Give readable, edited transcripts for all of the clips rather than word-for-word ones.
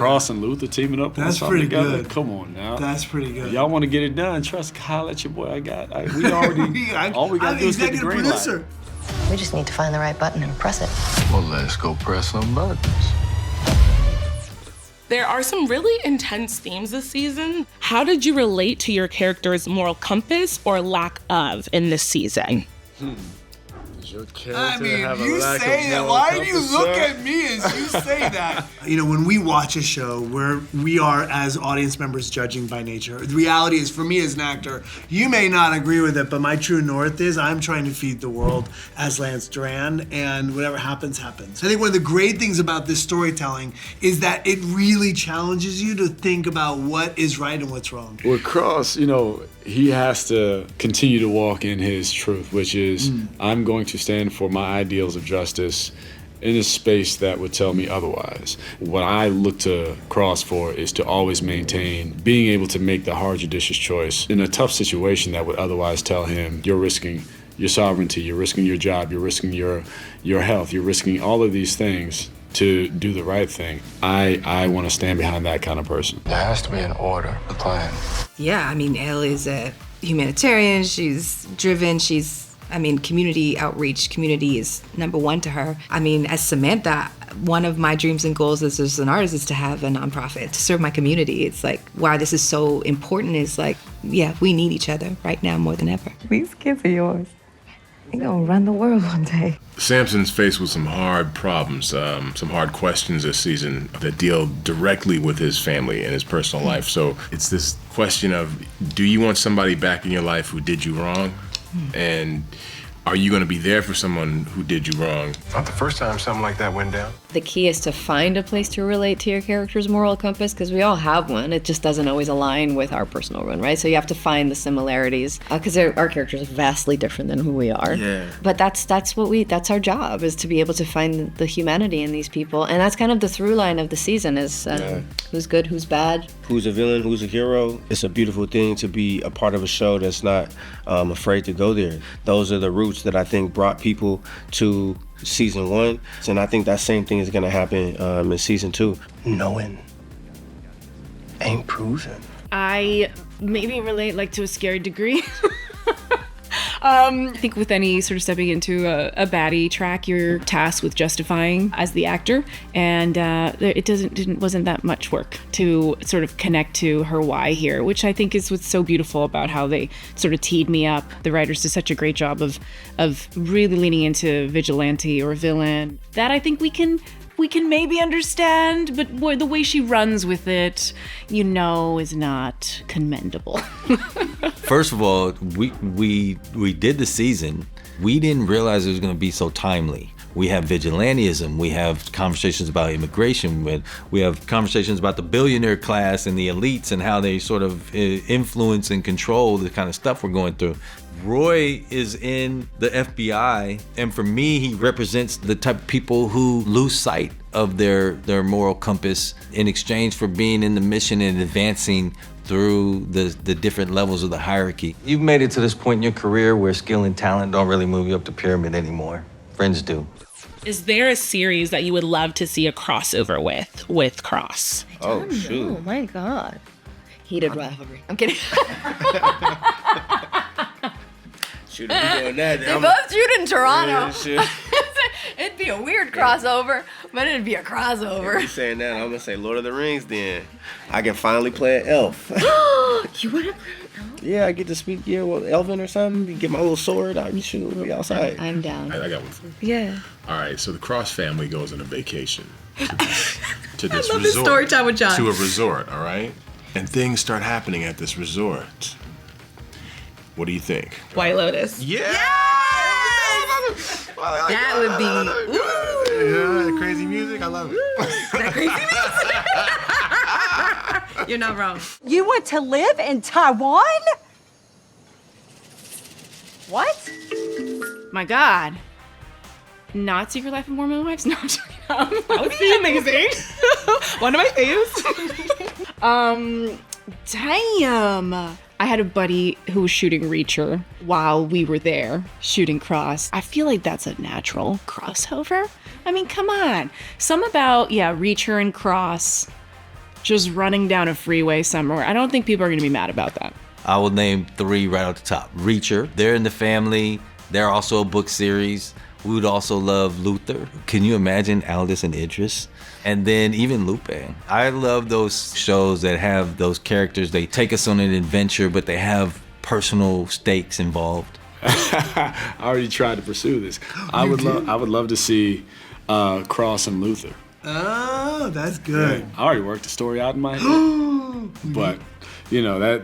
Cross and Luther teaming up. That's pretty together. good. Come on now. That's pretty good. Y'all want to get it done? Trust, holla at your boy. All we got to do is get the green light. We just need to find the right button and press it. Well, let's go press some buttons. There are some really intense themes this season. How did you relate to your character's moral compass or lack of in this season? Your character I mean, have a you lack say of that. moral Why do you compass, look sir? at me as you say that? You know, when we watch a show where we are, as audience members, judging by nature, the reality is, for me as an actor, you may not agree with it, but my true north is I'm trying to feed the world as Lance Duran, and whatever happens, happens. I think one of the great things about this storytelling is that it really challenges you to think about what is right and what's wrong. With Cross, you know, he has to continue to walk in his truth, which is I'm going to stand for my ideals of justice in a space that would tell me otherwise. What I look to Cross for is to always maintain being able to make the hard, judicious choice in a tough situation that would otherwise tell him you're risking your sovereignty, you're risking your job, you're risking your health, you're risking all of these things to do the right thing. I want to stand behind that kind of person. There has to be an order, a plan. Yeah, I mean, Elle is a humanitarian. She's driven. Community outreach, community is number one to her. I mean, as Samantha, one of my dreams and goals as an artist is to have a nonprofit, to serve my community. It's like, why this is so important is like, yeah, we need each other right now more than ever. These kids are yours. You're gonna run the world one day. Samson's faced with some hard problems, some hard questions this season that deal directly with his family and his personal life. So it's this question of, do you want somebody back in your life who did you wrong? And are you going to be there for someone who did you wrong? Not the first time something like that went down. The key is to find a place to relate to your character's moral compass, because we all have one. It just doesn't always align with our personal one, right? So you have to find the similarities, because our characters are vastly different than who we are. Yeah. But that's our job, is to be able to find the humanity in these people, and that's kind of the through line of the season is who's good, who's bad, who's a villain, who's a hero. It's a beautiful thing to be a part of a show that's not afraid to go there. Those are the roots that I think brought people to season 1, and I think that same thing is going to happen in season 2. Knowing ain't proven. I maybe relate like to a scary degree. I think with any sort of stepping into a baddie track, you're tasked with justifying as the actor, and it wasn't that much work to sort of connect to her why here, which I think is what's so beautiful about how they sort of teed me up. The writers did such a great job of really leaning into vigilante or villain that I think we can maybe understand, but the way she runs with it, is not commendable. First of all, we did the season. We didn't realize it was going to be so timely. We have vigilantism. We have conversations about immigration. We have conversations about the billionaire class and the elites and how they sort of influence and control the kind of stuff we're going through. Roy is in the FBI, and for me, he represents the type of people who lose sight of their moral compass in exchange for being in the mission and advancing through the different levels of the hierarchy. You've made it to this point in your career where skill and talent don't really move you up the pyramid anymore. Friends do. Is there a series that you would love to see a crossover with Cross? Oh, shoot. Oh my God. Heated rivalry. I'm kidding. Shoot, if we doing that, They both shoot in Toronto. Yeah, It'd be a weird crossover, but it'd be a crossover. If you saying that, I'm gonna say Lord of the Rings. Then I can finally play an elf. You wanna play an elf? Yeah, I get to speak elven or something. Get my little sword. I should be outside. I'm down. I got one for you. Yeah. All right, so the Cross family goes on a vacation to this I love this resort. story time with John. To a resort, all right? And things start happening at this resort. What do you think? White Lotus. Yeah! That would be. Yeah, the crazy music. I love it. That crazy music. You're not wrong. You want to live in Taiwan? What? My God. Not Secret Life of Mormon Wives? No, I'm joking. That would be amazing. One of my faves. Damn. I had a buddy who was shooting Reacher while we were there shooting Cross. I feel like that's a natural crossover. I mean, come on. Some about, Reacher and Cross just running down a freeway somewhere. I don't think people are going to be mad about that. I will name 3 right off the top. Reacher, they're in the family. They're also a book series. We would also love Luther. Can you imagine Aldis and Idris? And then even Lupe. I love those shows that have those characters. They take us on an adventure, but they have personal stakes involved. I already tried to pursue this. I would love to see Cross and Luther. Oh, that's good. Yeah, I already worked the story out in my head. But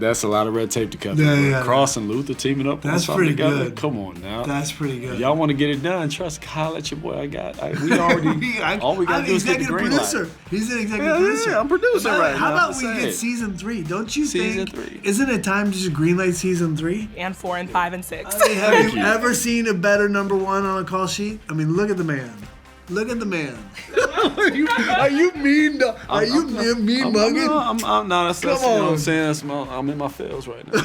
that's a lot of red tape to cut through. Yeah. Cross and Luther teaming up. That's on pretty together. good. Come on now. That's pretty good. Y'all want to get it done? Trust, holla at your boy. All we got to do is get the green producer. light. He's an executive producer. Yeah, I'm producing right now. How about we get season 3? Don't you think? Season 3. Isn't it time to just greenlight season 3? And 4 and 5 and 6. Have you ever seen a better number 1 on a call sheet? I mean, look at the man. Look at the man. Are you mean? Are you mean mugging? I'm not. Come on. I'm saying I'm in my feels right now.